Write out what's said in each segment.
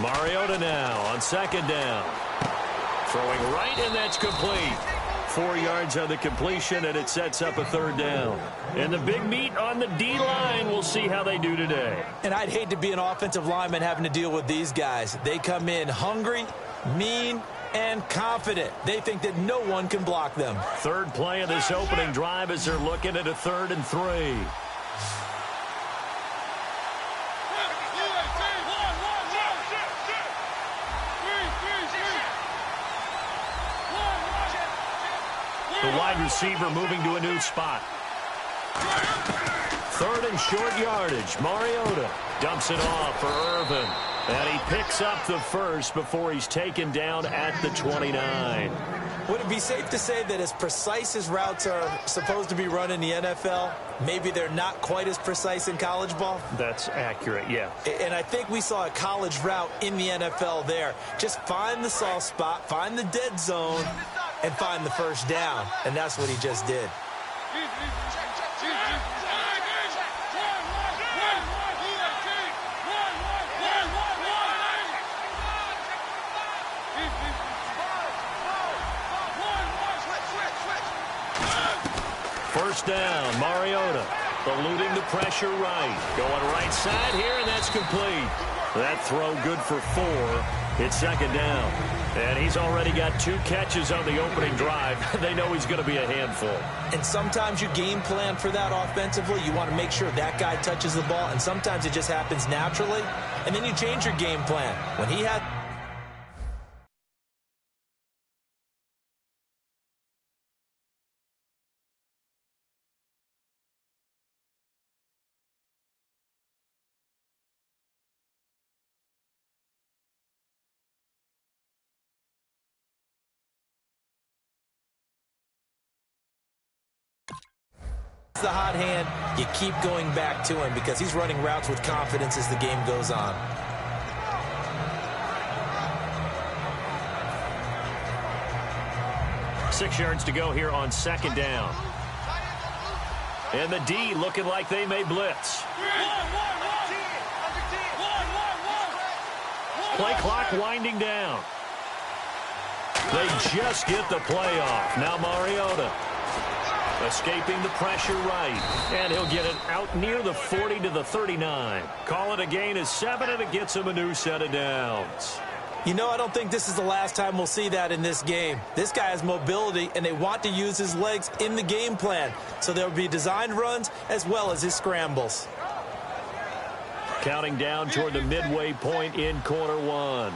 Mariota now on second down. Throwing right, and that's complete. 4 yards on the completion, and it sets up a third down. And the big meat on the D-line, we'll see how they do today. And I'd hate to be an offensive lineman having to deal with these guys. They come in hungry, mean, and confident. They think that no one can block them. Third play of this opening drive as they're looking at a 3rd and 3. The wide receiver moving to a new spot. 3rd and short yardage. Mariota dumps it off for Irvin. And he picks up the first before he's taken down at the 29. Would it be safe to say that as precise as routes are supposed to be run in the NFL, maybe they're not quite as precise in college ball? That's accurate, yeah. And I think we saw a college route in the NFL there. Just find the soft spot, find the dead zone, and find the first down. And that's what he just did. First down, Mariota eluding the pressure right. Going right side here, and that's complete. That throw good for 4. It's second down. And he's already got 2 catches on the opening drive. They know he's going to be a handful. And sometimes you game plan for that offensively. You want to make sure that guy touches the ball, and sometimes it just happens naturally. And then you change your game plan. When he had... the hot hand, you keep going back to him because he's running routes with confidence as the game goes on. Six yards to go here on second down. And the D looking like they may blitz. Play clock winding down. They just get the play off. Now Mariota escaping the pressure right. And he'll get it out near the 40 to the 39. Call it a gain of 7, and it gets him a new set of downs. You know, I don't think this is the last time we'll see that in this game. This guy has mobility, and they want to use his legs in the game plan. So there will be designed runs as well as his scrambles. Counting down toward the midway point in quarter 1.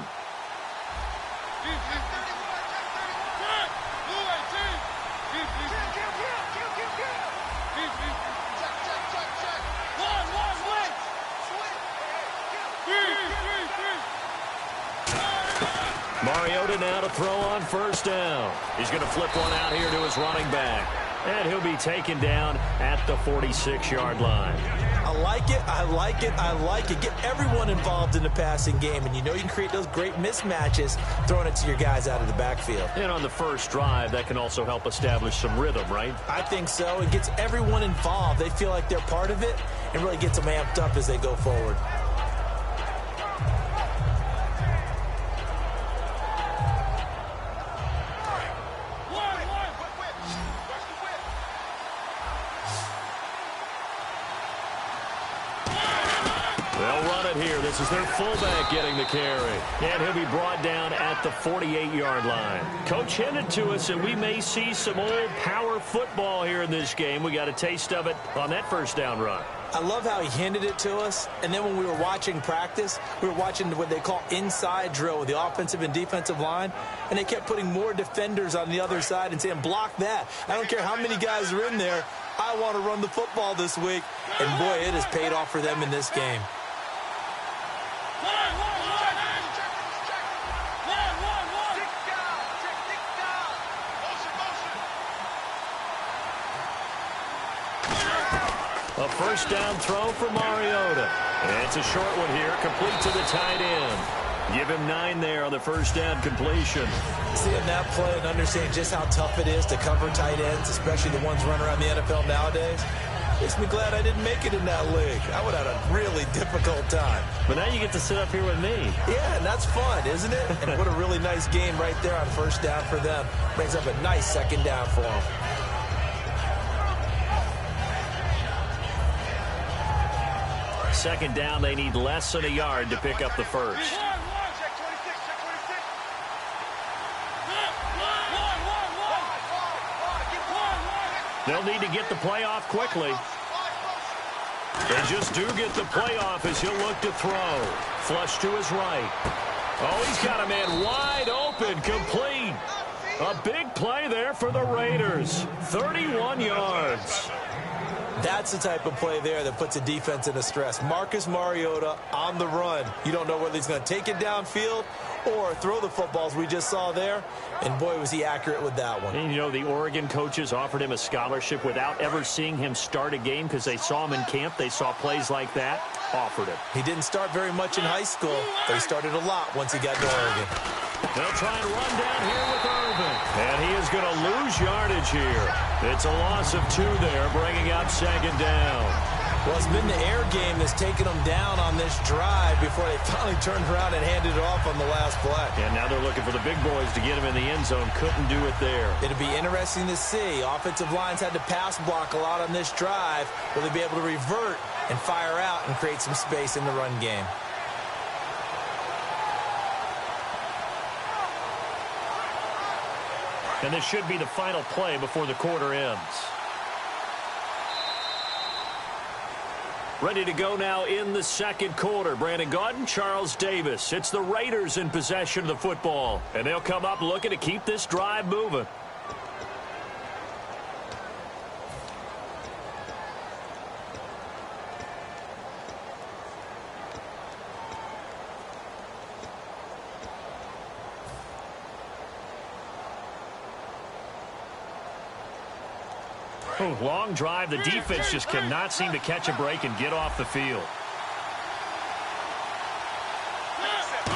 Mariota now to throw on first down. He's going to flip one out here to his running back. And he'll be taken down at the 46-yard line. I like it, I like it, I like it. Get everyone involved in the passing game, and you know you can create those great mismatches throwing it to your guys out of the backfield. And on the first drive, that can also help establish some rhythm, right? I think so. It gets everyone involved. They feel like they're part of it and really gets them amped up as they go forward. This is their fullback getting the carry. And he'll be brought down at the 48-yard line. Coach hinted to us that we may see some old power football here in this game. We got a taste of it on that first down run. I love how he hinted it to us. And then when we were watching practice, we were watching what they call inside drill with the offensive and defensive line. And they kept putting more defenders on the other side and saying, block that. I don't care how many guys are in there. I want to run the football this week. And, boy, it has paid off for them in this game. A first down throw for Mariota. And it's a short one here, complete to the tight end. Give him 9 there on the first down completion. Seeing that play and understanding just how tough it is to cover tight ends, especially the ones running around the NFL nowadays, Makes me glad I didn't make it in that league. I would have had a really difficult time. But now you get to sit up here with me. Yeah, and that's fun, isn't it? And what a really nice game right there on first down for them. Brings up a nice second down for them. Second down, they need less than a yard to pick up the first. They'll need to get the play off quickly. They just do get the play off as he'll look to throw. Flush to his right. Oh, he's got a man wide open, complete. A big play there for the Raiders. 31 yards. That's the type of play there that puts a defense in a stress. Marcus Mariota on the run. You don't know whether he's going to take it downfield or throw the footballs we just saw there. And, boy, was he accurate with that one. And, you know, the Oregon coaches offered him a scholarship without ever seeing him start a game because they saw him in camp. They saw plays like that, offered him. He didn't start very much in high school, but he started a lot once he got to Oregon. They'll try and run down here with Irvin. And he is going to lose yardage here. It's a loss of 2 there, bringing up second down. Well, it's been the air game that's taken them down on this drive before they finally turned around and handed it off on the last play. And now they're looking for the big boys to get him in the end zone. Couldn't do it there. It'll be interesting to see. Offensive lines had to pass block a lot on this drive. Will they be able to revert and fire out and create some space in the run game? And this should be the final play before the quarter ends. Ready to go now in the second quarter. Brandon Gaudin, Charles Davis. It's the Raiders in possession of the football. And they'll come up looking to keep this drive moving. Oh, long drive. The defense just cannot seem to catch a break and get off the field.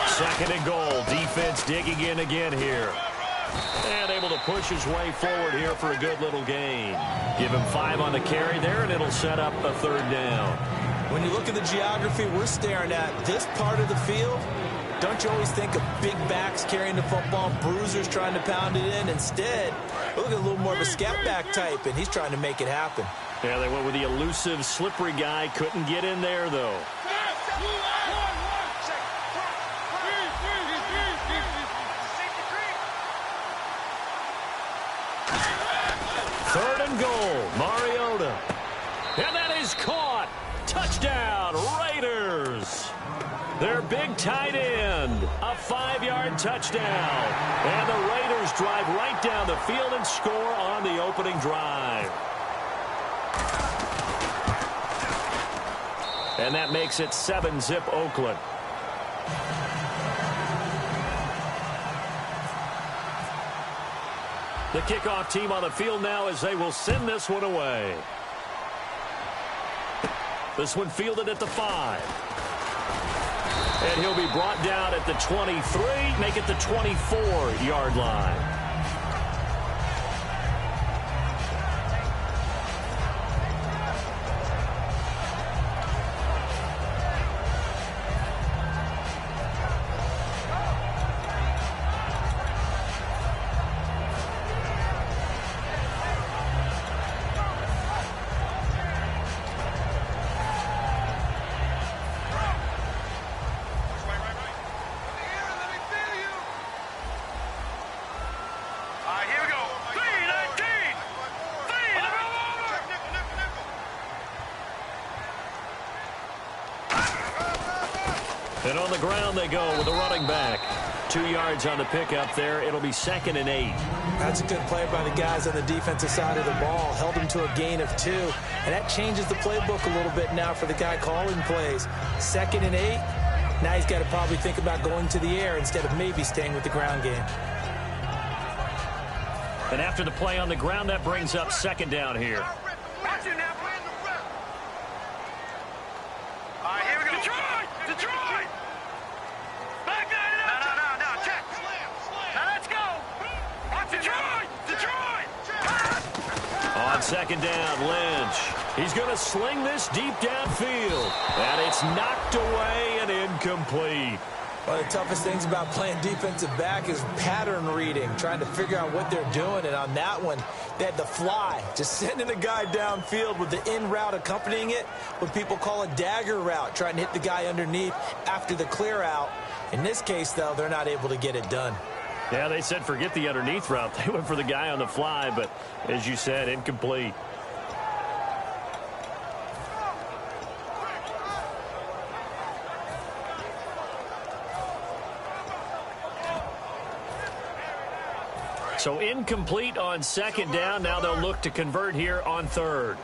Second and goal. Defense digging in again here. And able to push his way forward here for a good little gain. Give him 5 on the carry there, and it'll set up a third down. When you look at the geography we're staring at, this part of the field, don't you always think of big backs carrying the football, bruisers trying to pound it in? Instead, look at a little more of a scat back type, and he's trying to make it happen. Yeah, they went with the elusive, slippery guy. Couldn't get in there, though. Third and goal, Mariota. And that is caught. Touchdown, Raiders. Their big tight end, a 5-yard touchdown. And the Raiders drive right down the field and score on the opening drive. And that makes it 7-zip Oakland. The kickoff team on the field now as they will send this one away. This one fielded at the 5. And he'll be brought down at the 23, make it the 24-yard line. And on the ground they go with the running back. 2 yards on the pickup there. It'll be 2nd and 8. That's a good play by the guys on the defensive side of the ball. Held him to a gain of 2. And that changes the playbook a little bit now for the guy calling plays. 2nd and 8. Now he's got to probably think about going to the air instead of maybe staying with the ground game. And after the play on the ground, that brings up 2nd down here. On 2nd down, Lynch. He's going to sling this deep downfield. And it's knocked away and incomplete. One of the toughest things about playing defensive back is pattern reading, trying to figure out what they're doing. And on that one, they had the fly, just sending a guy downfield with the in route accompanying it, what people call a dagger route, trying to hit the guy underneath after the clear out. In this case, though, they're not able to get it done. Yeah, they said forget the underneath route. They went for the guy on the fly, but as you said, incomplete. So incomplete on second down. Now they'll look to convert here on third.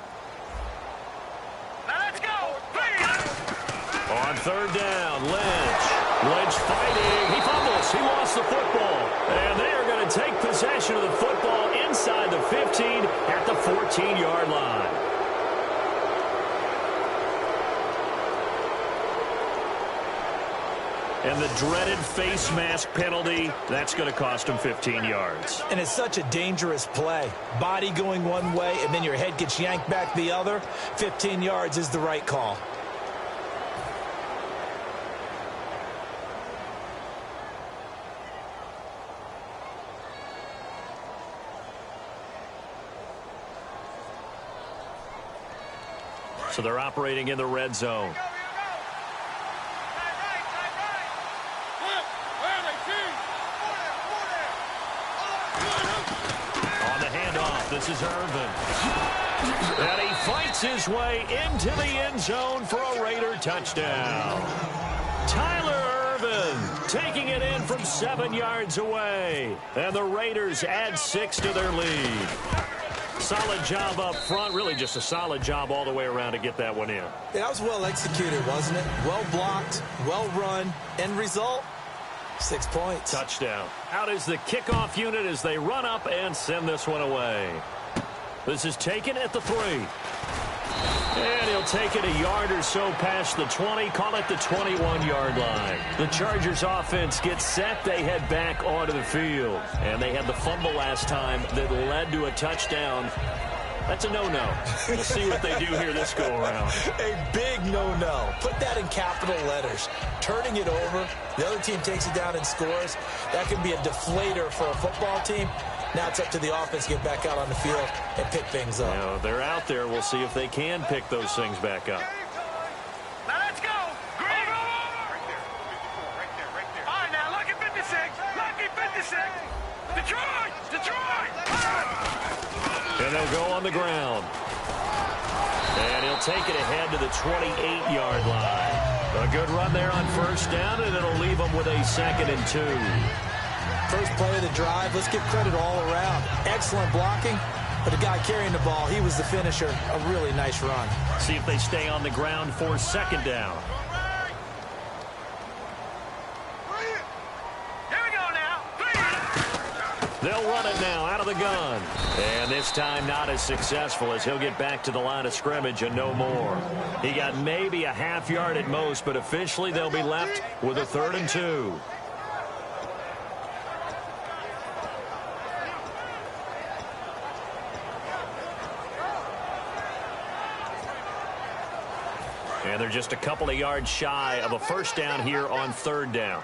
Now let's go. On third down, Lynch fighting. He fumbles. He lost the football. And they are going to take possession of the football inside the 15 at the 14-yard line. And the dreaded face mask penalty, that's going to cost him 15 yards. And it's such a dangerous play. Body going one way, and then your head gets yanked back the other. 15 yards is the right call. So they're operating in the red zone. This is Irvin. And he fights his way into the end zone for a Raider touchdown. Tyler Irvin taking it in from 7 yards away. And the Raiders add 6 to their lead. Solid job up front. Really just a solid job all the way around to get that one in. That was well executed, wasn't it? Well blocked, well run. End result? 6 points. Touchdown. Out is the kickoff unit as they run up and send this one away. This is taken at the 3. And he'll take it a yard or so past the 20. Call it the 21-yard line. The Chargers offense gets set. They head back onto the field. And they had the fumble last time that led to a touchdown. That's a no-no. We'll see what they do here this go-around. A big no-no. Put that in capital letters. Turning it over, the other team takes it down and scores. That could be a deflator for a football team. Now it's up to the offense to get back out on the field and pick things up. Now, they're out there. We'll see if they can pick those things back up. Now let's go. Green. Right there. All right, now lucky 56. Lucky 56. Detroit. And they'll go on the ground. And he'll take it ahead to the 28-yard line. A good run there on first down, and it'll leave them with a 2nd and 2. First play of the drive. Let's give credit all around. Excellent blocking. But the guy carrying the ball, he was the finisher. A really nice run. See if they stay on the ground for second down. Here we go now. They'll run it now out of the gun. And this time not as successful as he'll get back to the line of scrimmage and no more. He got maybe a half yard at most, but officially they'll be left with a 3rd and 2. And they're just a couple of yards shy of a first down here on 3rd down.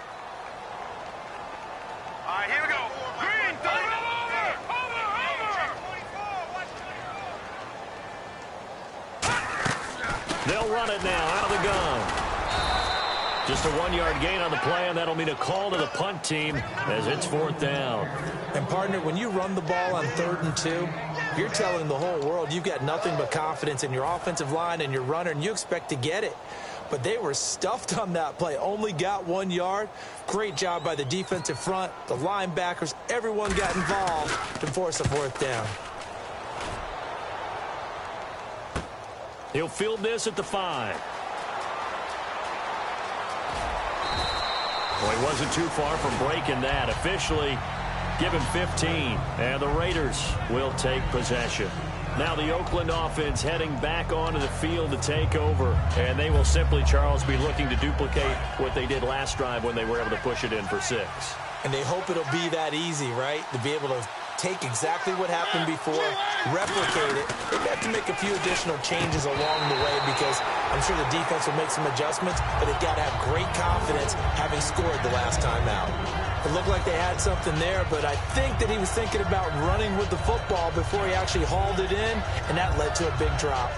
All right, here we go. Green, throw it over. They'll run it now out of the gun. Just a 1-yard gain on the play, and that'll mean a call to the punt team as it's 4th down. And, partner, when you run the ball on 3rd and 2, you're telling the whole world you've got nothing but confidence in your offensive line and your runner, and you expect to get it. But they were stuffed on that play. Only got 1 yard. Great job by the defensive front, the linebackers. Everyone got involved to force a 4th down. He'll field this at the 5. Well, he wasn't too far from breaking that. Officially, give him 15, and the Raiders will take possession. Now the Oakland offense heading back onto the field to take over, and they will simply, Charles, be looking to duplicate what they did last drive when they were able to push it in for 6. And they hope it'll be that easy, right? To be able to take exactly what happened before, replicate it. They have to make a few additional changes along the way because I'm sure the defense will make some adjustments, but they've got to have great confidence having scored the last time out. It looked like they had something there, but I think that he was thinking about running with the football before he actually hauled it in, and that led to a big drop.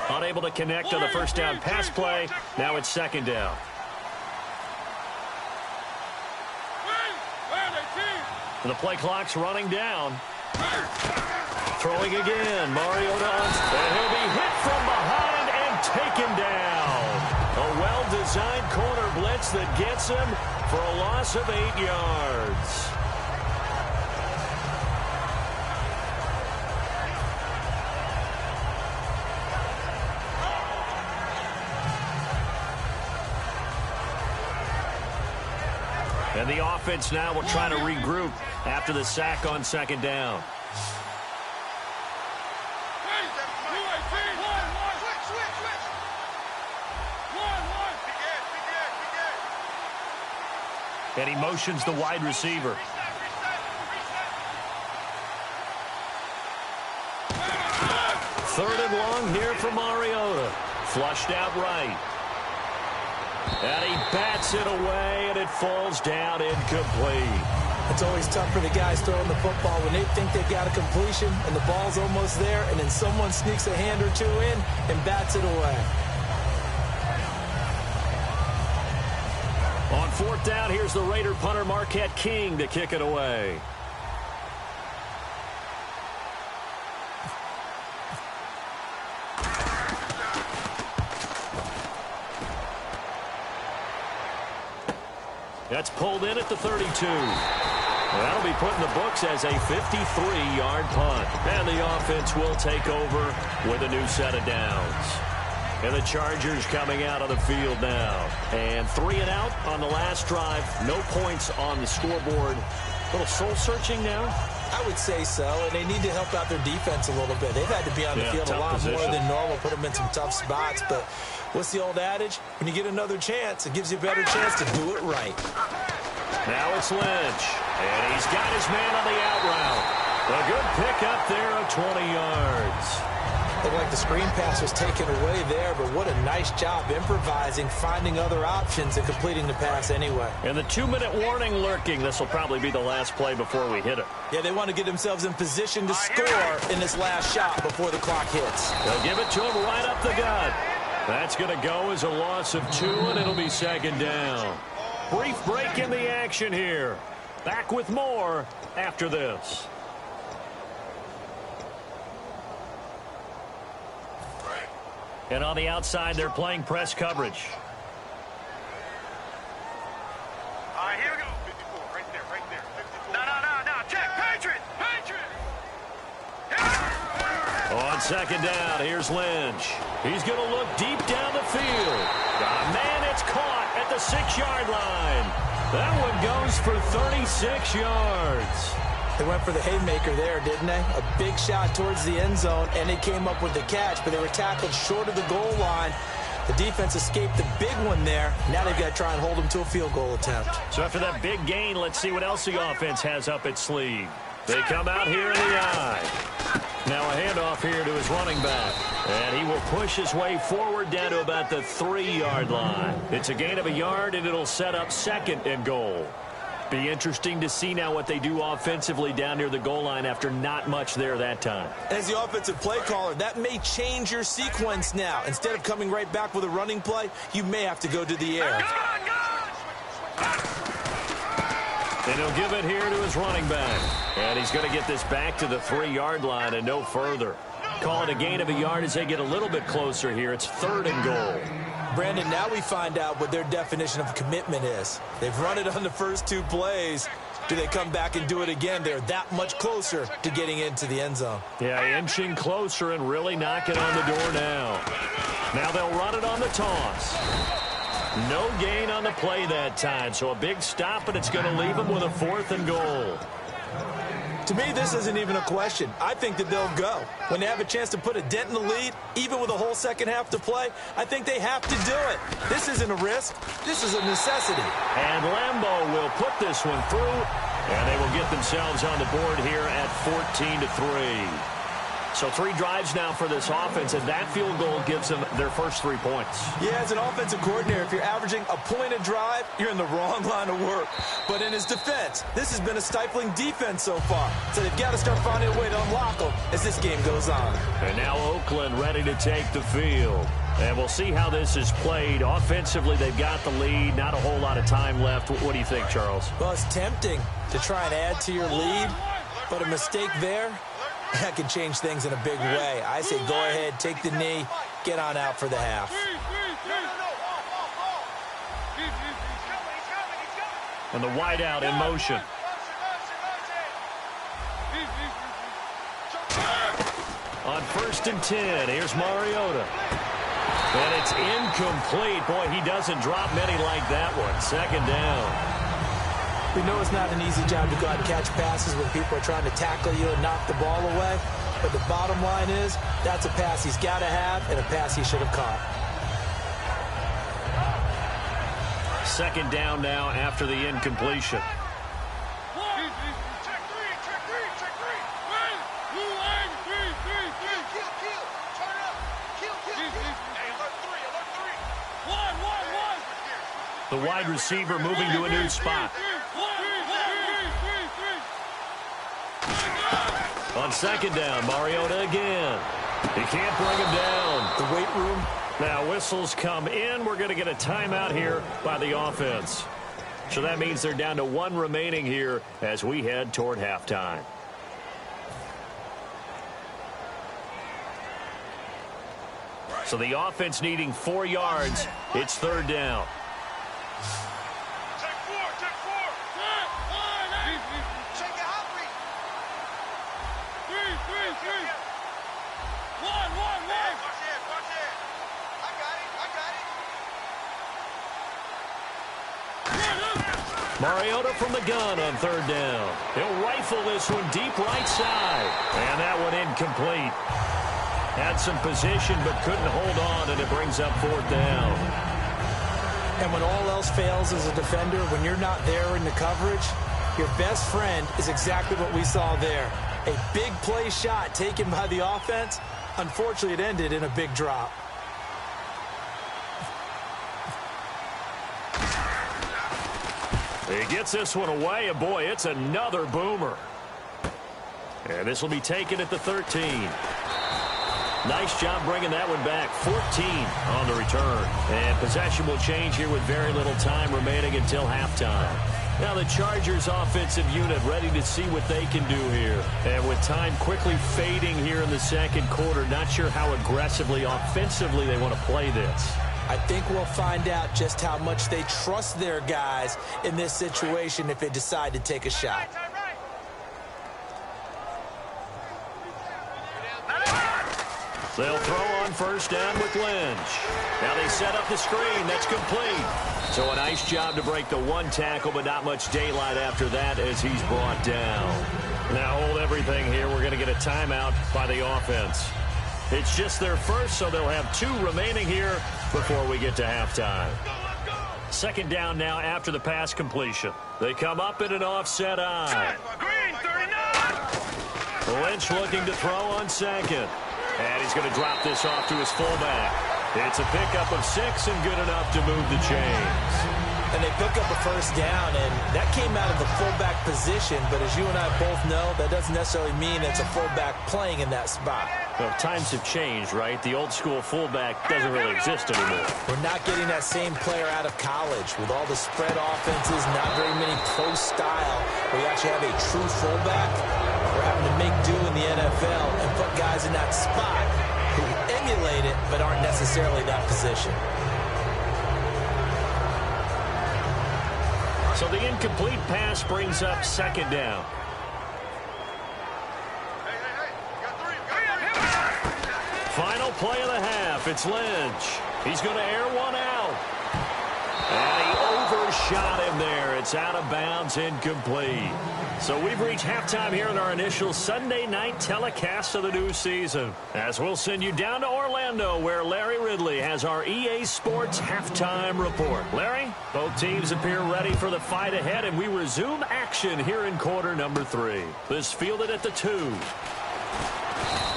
Unable to connect on the first down pass play. Now it's second down. And the play clock's running down. Throwing again. Mariota and he'll be hit from behind and taken down. A well-designed corner blitz that gets him for a loss of 8 yards. And the offense now will try to regroup after the sack on second down. And he motions the wide receiver. Third and long here for Mariota. Flushed out right. And he bats it away, and it falls down incomplete. It's always tough for the guys throwing the football when they think they've got a completion and the ball's almost there, and then someone sneaks a hand or two in and bats it away. On fourth down, here's the Raider punter Marquette King to kick it away. That's pulled in at the 32. That'll be put in the books as a 53-yard punt. And the offense will take over with a new set of downs. And the Chargers coming out on the field now. And 3 and out on the last drive. No points on the scoreboard. A little soul-searching now? I would say so, and they need to help out their defense a little bit. They've had to be on the field a lot more than normal, put them in some tough spots. But what's the old adage? When you get another chance, it gives you a better chance to do it right. Now it's Lynch, and he's got his man on the out route. A good pickup there of 20 yards. Looked like the screen pass was taken away there, but what a nice job improvising, finding other options, and completing the pass anyway. And the 2-minute warning lurking. This will probably be the last play before we hit it. Yeah, they want to get themselves in position to score in this last shot before the clock hits. They'll give it to him right up the gut. That's going to go as a loss of 2, and it'll be second down. Brief break in the action here. Back with more after this. And on the outside, they're playing press coverage. All right, here we go. 54, right there, right there. 54. No. Check, Patriot. On second down, here's Lynch. He's going to look deep down the field. Got a man, it's caught at the 6-yard line. That one goes for 36 yards. They went for the haymaker there, didn't they? A big shot towards the end zone, and they came up with the catch, but they were tackled short of the goal line. The defense escaped the big one there. Now they've got to try and hold them to a field goal attempt. So after that big gain, let's see what else the offense has up its sleeve. They come out here in the eye. Now a handoff here to his running back. And he will push his way forward down to about the 3-yard line. It's a gain of a yard, and it'll set up second and goal. Be interesting to see now what they do offensively down near the goal line after not much there that time. As the offensive play caller, that may change your sequence now. Instead of coming right back with a running play, you may have to go to the air. And he'll give it here to his running back. And he's going to get this back to the 3-yard line and no further. Call it a gain of a yard as they get a little bit closer here. It's third and goal. Brandon, now we find out what their definition of commitment is. They've run it on the first 2 plays. Do they come back and do it again? They're that much closer to getting into the end zone. Yeah, inching closer and really knocking on the door now. Now they'll run it on the toss. No gain on the play that time, so a big stop, and it's going to leave them with a 4th and goal. To me, this isn't even a question. I think that they'll go. When they have a chance to put a dent in the lead, even with a whole second half to play, I think they have to do it. This isn't a risk. This is a necessity. And Lambeau will put this one through, and they will get themselves on the board here at 14-3. So 3 drives now for this offense, and that field goal gives them their first 3 points. Yeah, as an offensive coordinator, if you're averaging a point a drive, you're in the wrong line of work. But in his defense, this has been a stifling defense so far. So they've got to start finding a way to unlock them as this game goes on. And now Oakland ready to take the field. And we'll see how this is played. Offensively, they've got the lead. Not a whole lot of time left. What do you think, Charles? Well, it's tempting to try and add to your lead, but a mistake there, that can change things in a big way. I say go ahead, take the knee, get on out for the half. And the wideout in motion. On 1st and 10, here's Mariota. And it's incomplete. Boy, he doesn't drop many like that one. 2nd down. We know it's not an easy job to go out and catch passes when people are trying to tackle you and knock the ball away. But the bottom line is, that's a pass he's got to have and a pass he should have caught. 2nd down now after the incompletion. The wide receiver moving to a new spot. On 2nd down, Mariota again. He can't bring him down. The weight room. Now whistles come in. We're going to get a timeout here by the offense. So that means they're down to 1 remaining here as we head toward halftime. So the offense needing 4 yards. It's 3rd down. Mariota from the gun on 3rd down. He'll rifle this one deep right side. And that one incomplete. Had some position but couldn't hold on, and it brings up 4th down. And when all else fails as a defender, when you're not there in the coverage, your best friend is exactly what we saw there. A big play shot taken by the offense. Unfortunately, it ended in a big drop. He gets this one away, and boy, it's another boomer. And this will be taken at the 13. Nice job bringing that one back. 14 on the return. And possession will change here with very little time remaining until halftime. Now the Chargers offensive unit ready to see what they can do here. And with time quickly fading here in the 2nd quarter, not sure how aggressively offensively they want to play this. I think we'll find out just how much they trust their guys in this situation if they decide to take a shot. They'll throw on 1st down with Lynch. Now they set up the screen. That's complete. So a nice job to break the 1 tackle, but not much daylight after that as he's brought down. Now hold everything here. We're going to get a timeout by the offense. It's just their first, so they'll have 2 remaining here before we get to halftime. 2nd down now after the pass completion. They come up in an offset eye. Green, 39. Lynch looking to throw on 2nd. And he's going to drop this off to his fullback. It's a pickup of 6 and good enough to move the chains. And they pick up a 1st down, and that came out of the fullback position. But as you and I both know, that doesn't necessarily mean it's a fullback playing in that spot. Well, times have changed, right? The old school fullback doesn't really exist anymore. We're not getting that same player out of college with all the spread offenses, not very many pro style, where you actually have a true fullback. We're having to make do in the NFL and put guys in that spot who emulate it but aren't necessarily that position. So the incomplete pass brings up 2nd down. Final play of the half. It's Lynch. He's going to air one out. And he overshot him there. It's out of bounds, incomplete. So we've reached halftime here in our initial Sunday night telecast of the new season. As we'll send you down to Orlando, where Larry Ridley has our EA Sports halftime report. Larry, both teams appear ready for the fight ahead, and we resume action here in quarter number 3. This fielded at the 2.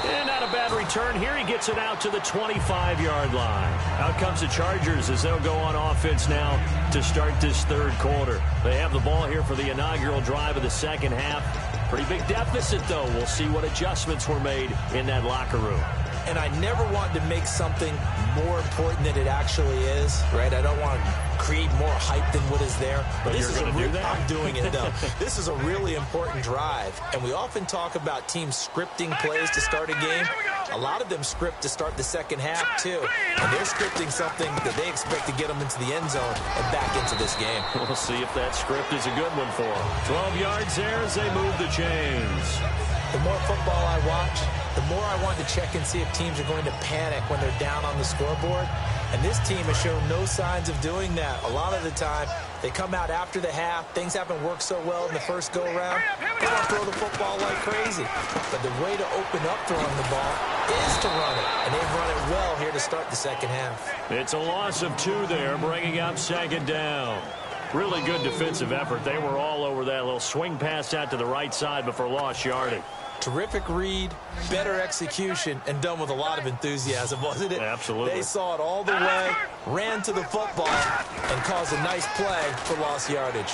And not a bad return here. He gets it out to the 25-yard line. Out comes the Chargers as they'll go on offense now to start this third quarter. They have the ball here for the inaugural drive of the second half. Pretty big deficit, though. We'll see what adjustments were made in that locker room. And I never want to make something more important than it actually is, right? I don't want to create more hype than what is there. But this you're going to do that? I'm doing it, though. This is a really important drive. And we often talk about teams scripting plays to start a game. A lot of them script to start the second half, too. And they're scripting something that they expect to get them into the end zone and back into this game. We'll see if that script is a good one for them. 12 yards there as they move the chains. The more football I watch, the more I want to check and see if teams are going to panic when they're down on the scoreboard. And this team has shown no signs of doing that. A lot of the time, they come out after the half. Things haven't worked so well in the first go-around. They don't throw the football like crazy. But the way to open up throwing the ball is to run it. And they've run it well here to start the second half. It's a loss of 2 there, bringing up second down. Really good defensive effort. They were all over that little swing pass out to the right side before lost yardage. Terrific read, better execution, and done with a lot of enthusiasm, wasn't it? Absolutely. They saw it all the way, ran to the football, and caused a nice play for lost yardage.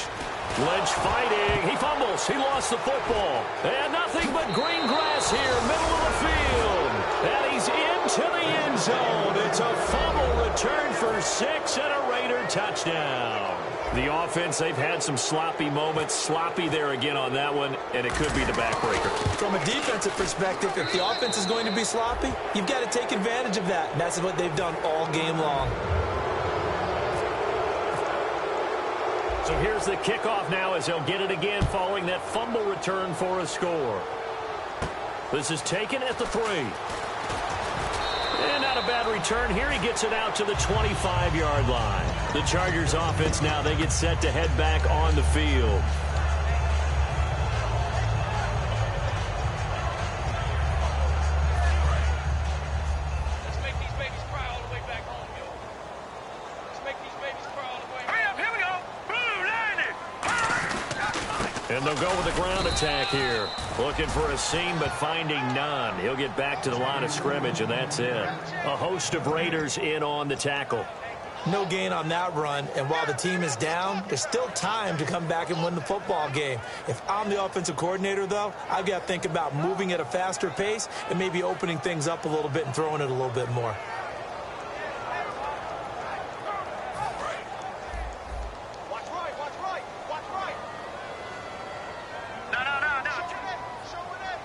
Lynch fighting. He fumbles. He lost the football. And nothing but green grass here, middle of the field. And he's into the end zone. It's a fumble return for 6 and a Raider touchdown. The offense, they've had some sloppy moments. Sloppy there again on that one, and it could be the backbreaker. From a defensive perspective, if the offense is going to be sloppy, you've got to take advantage of that. And that's what they've done all game long. So here's the kickoff now as they'll get it again following that fumble return for a score. This is taken at the 3. And not a bad return here. He gets it out to the 25-yard line. The Chargers offense now, they get set to head back on the field. Let's make these babies cry all the way back home, yo. Let's make these babies cry all the way. Hurry up, here we go. Blue, line it. And they'll go with the ground attack here. Looking for a seam, but finding none. He'll get back to the line of scrimmage, and that's it. A host of Raiders in on the tackle. No gain on that run, and while the team is down, there's still time to come back and win the football game. If I'm the offensive coordinator, though, I've got to think about moving at a faster pace and maybe opening things up a little bit and throwing it a little bit more. Watch right, watch right, watch right. No. Show it.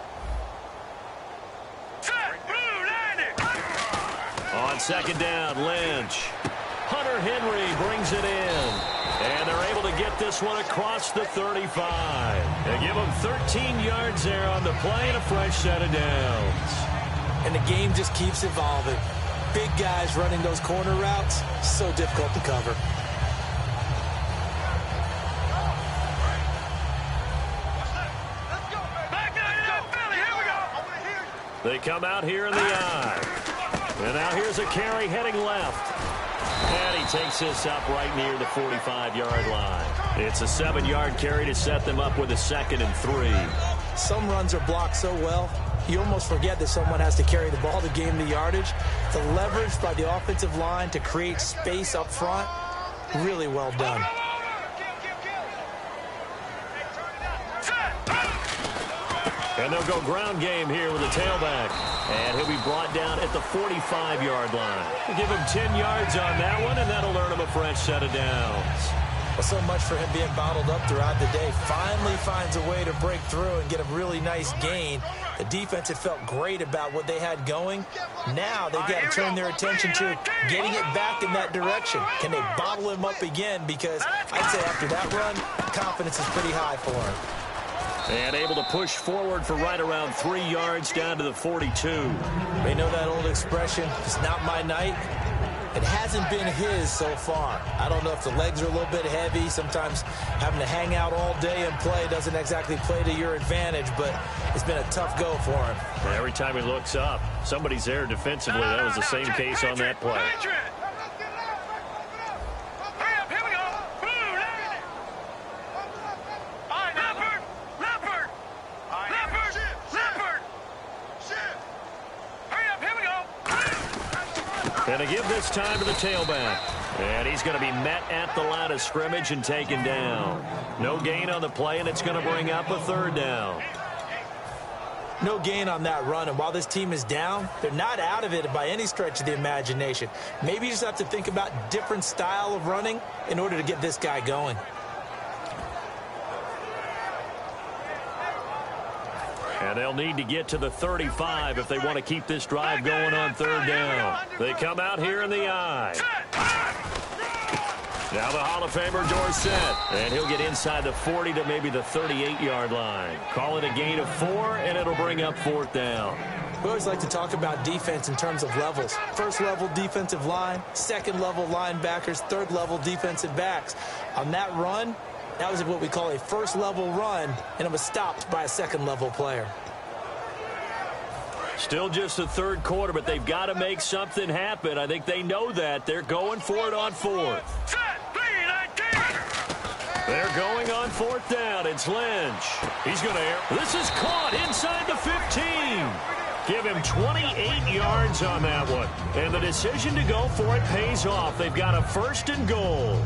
Set, blue, line it. On second down, Lynch. Hunter Henry brings it in. And they're able to get this one across the 35. They give him 13 yards there on the play and a fresh set of downs. And the game just keeps evolving. Big guys running those corner routes, so difficult to cover. They come out here in the eye. And now here's a carry heading left. And he takes this up right near the 45-yard line. It's a 7-yard carry to set them up with a 2nd and 3. Some runs are blocked so well, you almost forget that someone has to carry the ball to gain the yardage. The leverage by the offensive line to create space up front, really well done. And they'll go ground game here with a tailback. And he'll be brought down at the 45-yard line. We'll give him 10 yards on that one, and that'll earn him a fresh set of downs. Well, so much for him being bottled up throughout the day. Finally finds a way to break through and get a really nice gain. The defense had felt great about what they had going. Now they've got to turn their attention to getting it back in that direction. Can they bottle him up again? Because I'd say after that run, confidence is pretty high for him. And able to push forward for right around 3 yards down to the 42. They know that old expression, it's not my night. It hasn't been his so far. I don't know if the legs are a little bit heavy. Sometimes having to hang out all day and play doesn't exactly play to your advantage, but it's been a tough go for him. And every time he looks up, somebody's there defensively. That was the same case on that play. And to give this time to the tailback. And he's going to be met at the line of scrimmage and taken down. No gain on the play, and it's going to bring up a third down. No gain on that run, and while this team is down, they're not out of it by any stretch of the imagination. Maybe you just have to think about different style of running in order to get this guy going. And they'll need to get to the 35 if they want to keep this drive going on third down. They come out here in the I. Now the Hall of Famer Dorsett. And he'll get inside the 40 to maybe the 38-yard line. Call it a gain of 4, and it'll bring up fourth down. We always like to talk about defense in terms of levels. First-level defensive line, second-level linebackers, third-level defensive backs. On that run, that was what we call a first-level run, and it was stopped by a second-level player. Still just the third quarter, but they've got to make something happen. I think they know that. They're going for it on fourth. They're going on fourth down. It's Lynch. He's going to air. This is caught inside the 15. Give him 28 yards on that one. And the decision to go for it pays off. They've got a first and goal.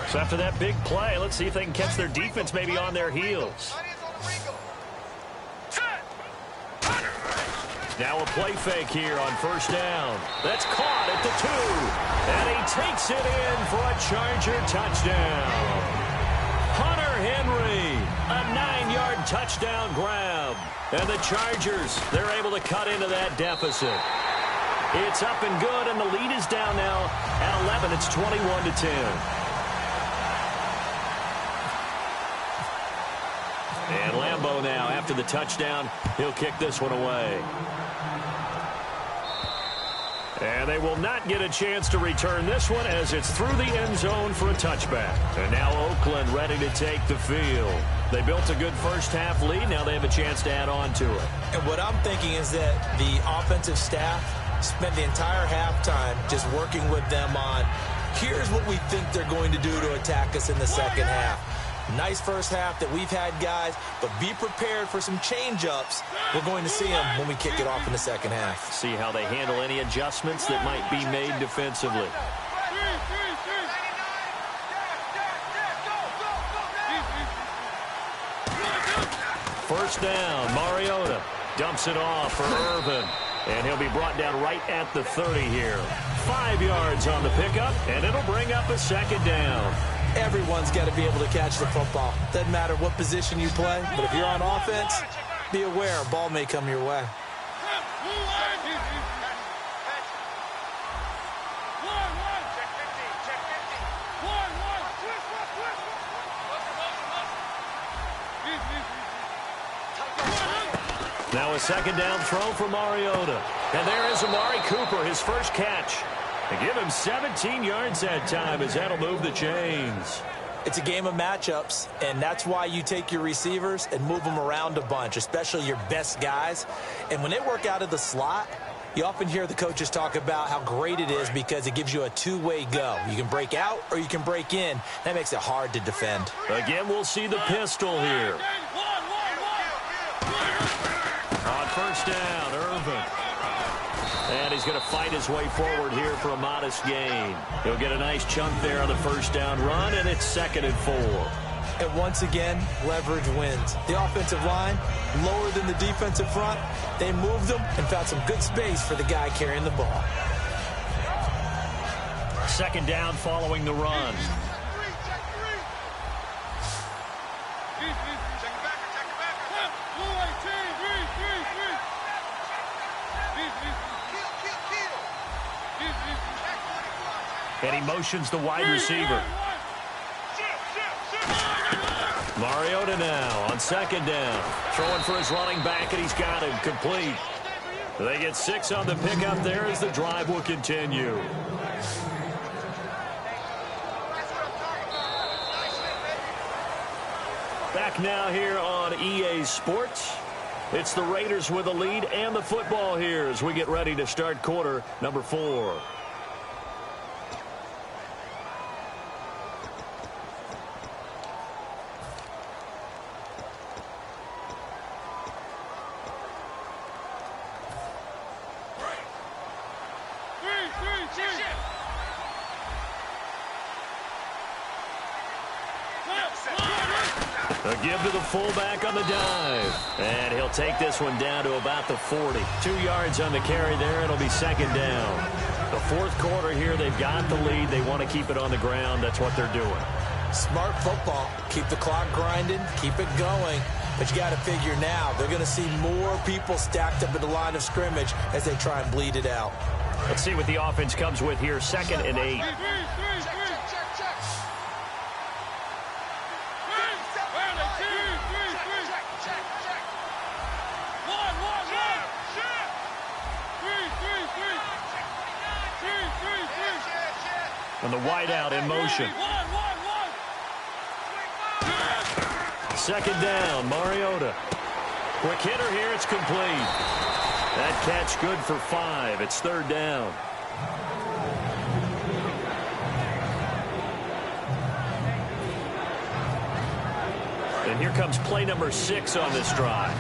So after that big play, let's see if they can catch their defense maybe on their heels. Now a play fake here on first down. That's caught at the 2. And he takes it in for a Charger touchdown. Hunter Henry, a 9-yard touchdown grab. And the Chargers, they're able to cut into that deficit. It's up and good, and the lead is down now at 11. It's 21-10. And Lambeau now, after the touchdown, he'll kick this one away. And they will not get a chance to return this one as it's through the end zone for a touchback. And now Oakland ready to take the field. They built a good first-half lead. Now they have a chance to add on to it. And what I'm thinking is that the offensive staff spent the entire halftime just working with them on, here's what we think they're going to do to attack us in the second half. Nice first half that we've had, guys, but be prepared for some change-ups. We're going to see them when we kick it off in the second half. See how they handle any adjustments that might be made defensively. First down, Mariota dumps it off for Irvin. And he'll be brought down right at the 30 here. 5 yards on the pickup, and it'll bring up a second down. Everyone's got to be able to catch the football. Doesn't matter what position you play, but if you're on offense, be aware a ball may come your way. Now a second down throw for Mariota. And there is Amari Cooper, his first catch. They give him 17 yards that time as that'll move the chains. It's a game of matchups, and that's why you take your receivers and move them around a bunch, especially your best guys. And when they work out of the slot, you often hear the coaches talk about how great it is because it gives you a two-way go. You can break out or you can break in. That makes it hard to defend. Again, we'll see the pistol here. On first down, Irvin. And he's going to fight his way forward here for a modest gain. He'll get a nice chunk there on the first down run, and it's 2nd and 4. And once again, leverage wins. The offensive line, lower than the defensive front. They moved them and found some good space for the guy carrying the ball. Second down following the run. And he motions the wide receiver. Mariota now on second down. Throwing for his running back, and he's got him complete. They get 6 on the pickup there as the drive will continue. Back now here on EA Sports. It's the Raiders with the lead and the football here as we get ready to start quarter number 4. A give to the fullback on the dive. And he'll take this one down to about the 40. 2 yards on the carry there. It'll be second down. The fourth quarter here, they've got the lead. They want to keep it on the ground. That's what they're doing. Smart football. Keep the clock grinding. Keep it going. But you got to figure now, they're going to see more people stacked up at the line of scrimmage as they try and bleed it out. Let's see what the offense comes with here. 2nd and 8. And the wideout in motion. Second down, Mariota. Quick hitter here, it's complete. That catch good for 5. It's 3rd down. And here comes play number 6 on this drive.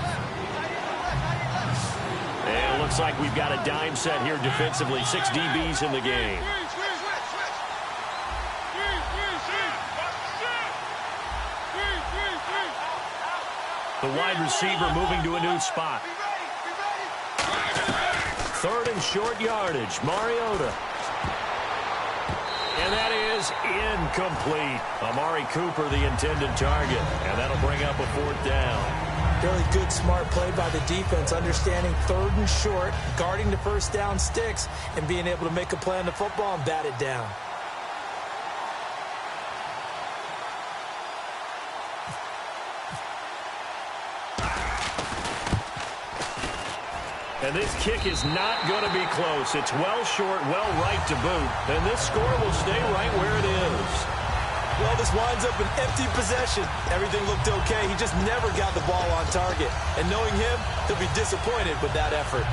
And it looks like we've got a dime set here defensively. 6 DBs in the game. The wide receiver moving to a new spot. 3rd and short yardage. Mariota. And that is incomplete. Amari Cooper, the intended target. And that'll bring up a 4th down. Really good, smart play by the defense, understanding 3rd and short, guarding the first down sticks, and being able to make a play on the football and bat it down. And this kick is not going to be close. It's well short, well right to boot. And this score will stay right where it is. Well, this winds up an empty possession. Everything looked okay. He just never got the ball on target. And knowing him, he'll be disappointed with that effort.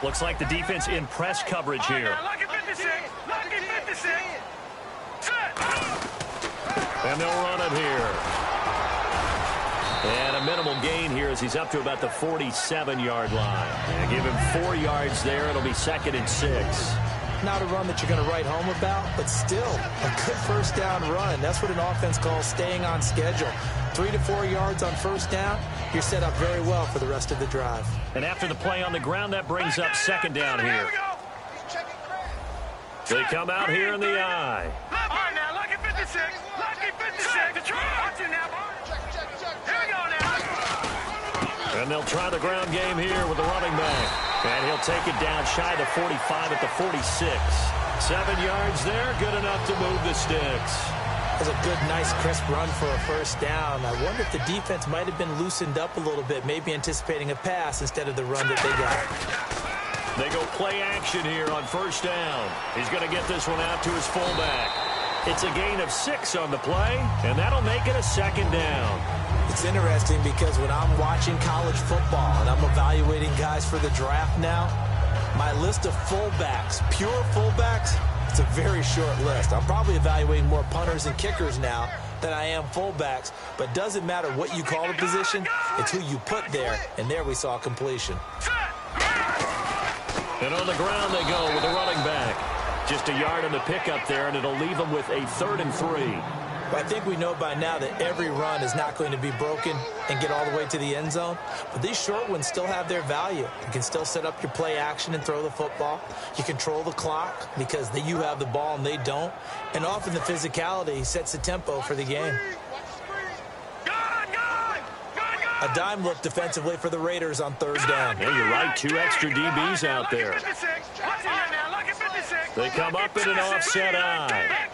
Looks like the defense in press coverage here. Lucky 56. Lucky 56. And they'll run it here. And a minimal gain here as he's up to about the 47-yard line. And give him 4 yards there. It'll be 2nd and 6. Not a run that you're going to write home about, but still a good first down run. That's what an offense calls staying on schedule. 3 to 4 yards on first down, you're set up very well for the rest of the drive. And after the play on the ground, that brings up 2nd down here. They come out here in the eye. All right, now, lucky 56. Lucky 56. Watch it now. Here we go now. And they'll try the ground game here with the running back. And he'll take it down shy of the 45 at the 46. 7 yards there, good enough to move the sticks. That's a good, nice, crisp run for a first down. I wonder if the defense might have been loosened up a little bit, maybe anticipating a pass instead of the run that they got. They go play action here on first down. He's going to get this one out to his fullback. It's a gain of 6 on the play, and that'll make it a 2nd down. It's interesting because when I'm watching college football and I'm evaluating guys for the draft now, my list of fullbacks, pure fullbacks, it's a very short list. I'm probably evaluating more punters and kickers now than I am fullbacks, but doesn't matter what you call the position, it's who you put there, and there we saw completion. And on the ground they go with the running back. Just a yard on the pickup there, and it'll leave them with a 3rd and 3. But I think we know by now that every run is not going to be broken and get all the way to the end zone. But these short ones still have their value. You can still set up your play action and throw the football. You control the clock because you have the ball and they don't. And often the physicality sets the tempo for the game. Good, good. Good, good. A dime look defensively for the Raiders on third down. Yeah, you're right. 2 extra DBs out there. They come up in an offset eye.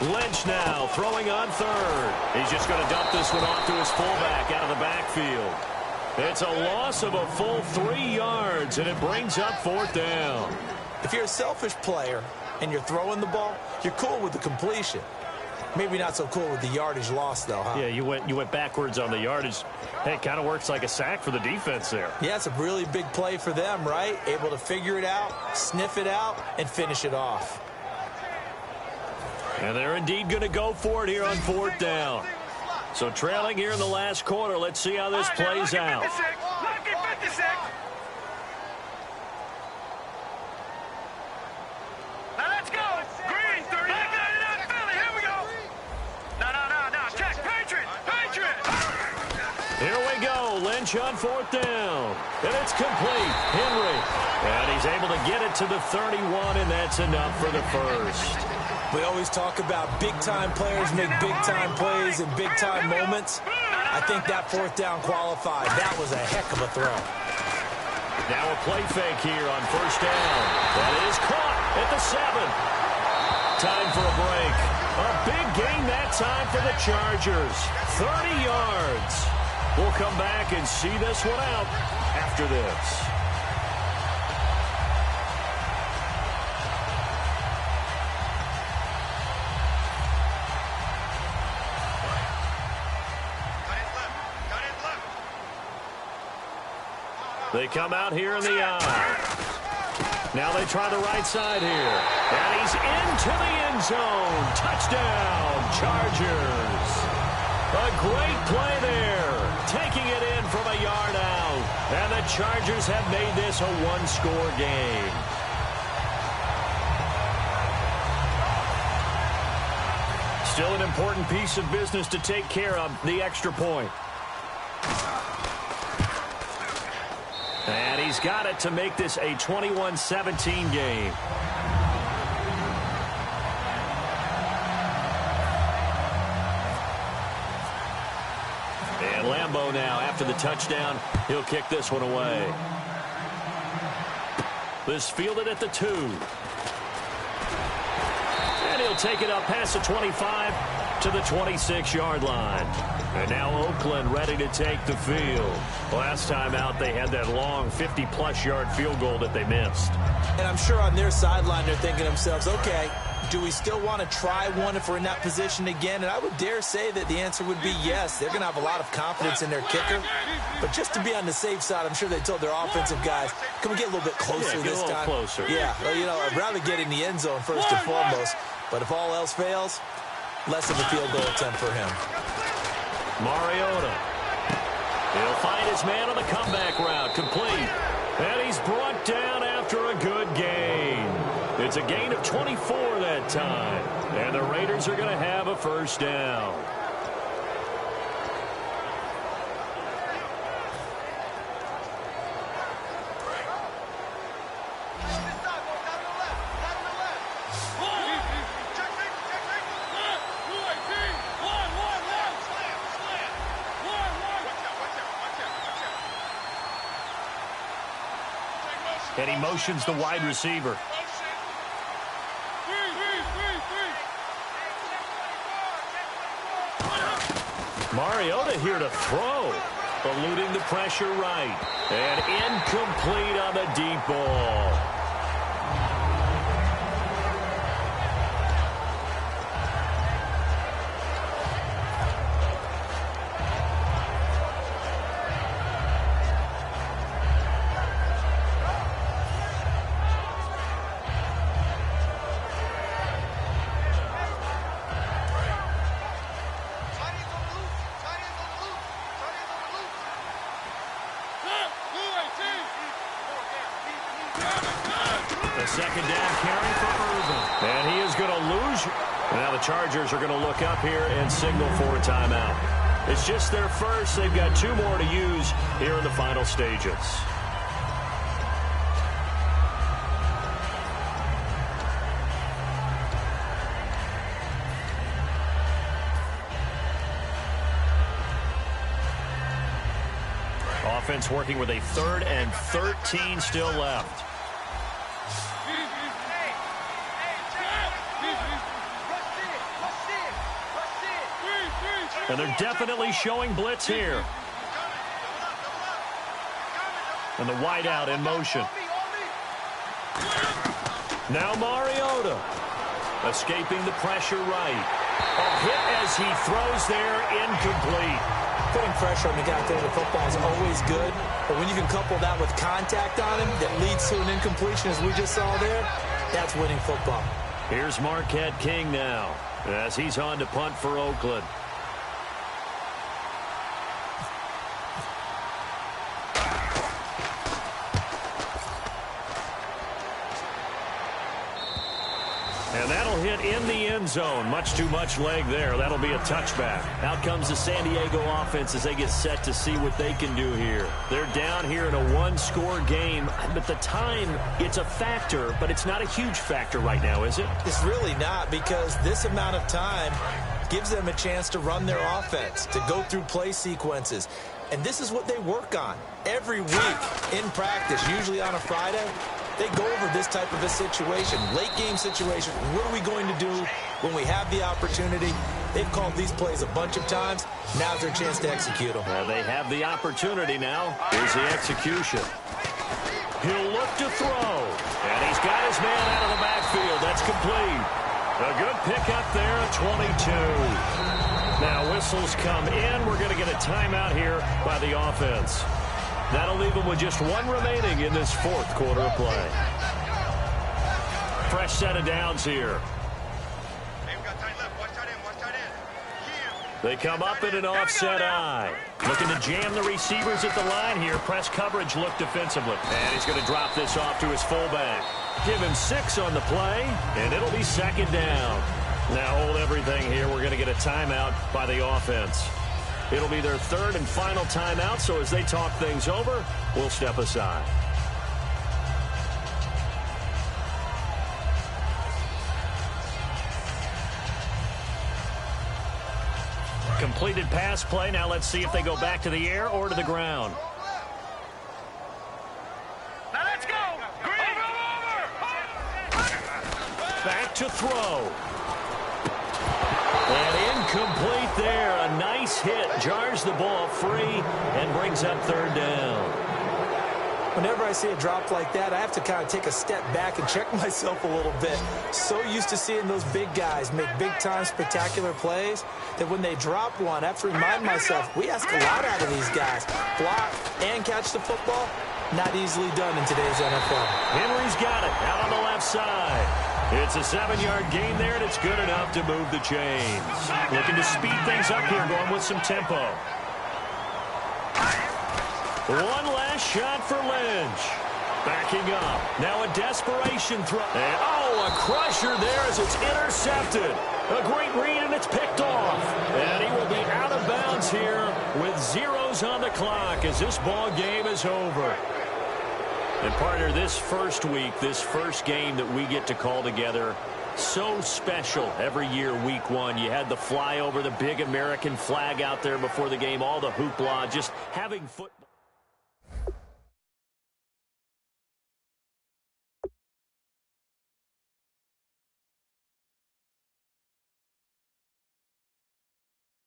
Lynch now throwing on third. He's just going to dump this one off to his fullback out of the backfield. It's a loss of a full 3 yards, and it brings up fourth down. If you're a selfish player and you're throwing the ball, you're cool with the completion. Maybe not so cool with the yardage loss, though, huh? Yeah, you went backwards on the yardage. Hey, it kind of works like a sack for the defense there. Yeah, it's a really big play for them, right? Able to figure it out, sniff it out, and finish it off. And they're indeed going to go for it here on fourth down. So trailing here in the last quarter. Let's see how this plays out. Now let's go. Green, 30. Here we go. No. Check. Patriot. Here we go. Lynch on fourth down. And it's complete. Henry. And he's able to get it to the 31, and that's enough for the first. We always talk about big-time players make big-time plays in big-time moments. I think that fourth down qualified. That was a heck of a throw. Now a play fake here on first down. That is caught at the 7. Time for a break. A big gain that time for the Chargers. 30 yards. We'll come back and see this one out after this. They come out here in the eye. Now they try the right side here. And he's into the end zone. Touchdown, Chargers. A great play there. Taking it in from a yard out. And the Chargers have made this a one-score game. Still an important piece of business to take care of, the extra point. And he's got it to make this a 21-17 game. And Lambeau now, after the touchdown, he'll kick this one away. This fielded at the 2. And he'll take it up past the 25 to the 26-yard line. And now Oakland ready to take the field. Last time out, they had that long 50-plus yard field goal that they missed. And I'm sure on their sideline they're thinking to themselves, okay, do we still want to try one if we're in that position again? And I would dare say that the answer would be yes. They're going to have a lot of confidence in their kicker. But just to be on the safe side, I'm sure they told their offensive guys, can we get a little bit closer this time? Closer. Yeah, well, you know, I'd rather get in the end zone first and foremost. But if all else fails, less of a field goal attempt for him. Mariota. He'll find his man on the comeback route. Complete. And he's brought down after a good gain. It's a gain of 24 that time. And the Raiders are going to have a first down. And he motions the wide receiver. Mariota here to throw. Eluding the pressure right. And incomplete on the deep ball. Second down carry for Irvin. And he is going to lose. Now the Chargers are going to look up here and signal for a timeout. It's just their first. They've got 2 more to use here in the final stages. Offense working with a 3rd and 13 still left. And they're definitely showing blitz here. And the wideout in motion. Now Mariota. Escaping the pressure right. A hit as he throws there, incomplete. Putting pressure on the guy throwing the football is always good, but when you can couple that with contact on him that leads to an incompletion as we just saw there, that's winning football. Here's Marquette King now as he's on to punt for Oakland. And that'll hit in the end zone. Much too much leg there. That'll be a touchback. Out comes the San Diego offense as they get set to see what they can do here. They're down here in a one-score game. But the time, it's a factor, but it's not a huge factor right now, is it? It's really not, because this amount of time gives them a chance to run their offense, to go through play sequences. And this is what they work on every week in practice, usually on a Friday. They go over this type of a situation, late game situation. What are we going to do when we have the opportunity? They've called these plays a bunch of times. Now's their chance to execute them. Well, they have the opportunity now. Here's the execution. He'll look to throw. And he's got his man out of the backfield. That's complete. A good pickup there at 22. Now whistles come in. We're going to get a timeout here by the offense. That'll leave them with just one remaining in this 4th quarter of play. Fresh set of downs here. They come up in an offset eye. Looking to jam the receivers at the line here. Press coverage look defensively. And he's going to drop this off to his fullback. Give him 6 on the play, and it'll be 2nd down. Now hold everything here. We're going to get a timeout by the offense. It'll be their 3rd and final timeout, so as they talk things over, we'll step aside. Completed pass play. Now let's see if they go back to the air or to the ground. Now let's go. Back to throw. And incomplete there. A nice hit. Jars the ball free and brings up 3rd down. Whenever I see a drop like that, I have to kind of take a step back and check myself a little bit. So used to seeing those big guys make big-time spectacular plays that when they drop one, I have to remind myself, we ask a lot out of these guys. Block and catch the football, not easily done in today's NFL. Henry's got it out on the left side. It's a 7-yard gain there, and it's good enough to move the chains. Looking to speed things up here, going with some tempo. One last shot for Lynch. Backing up. Now a desperation throw. And, a crusher there as it's intercepted. A great read, and it's picked off. And he will be out of bounds here with zeros on the clock as this ball game is over. And partner, this first week, this first game that we get to call together, so special every year, week 1. You had the flyover, the big American flag out there before the game, all the hoopla, just having football.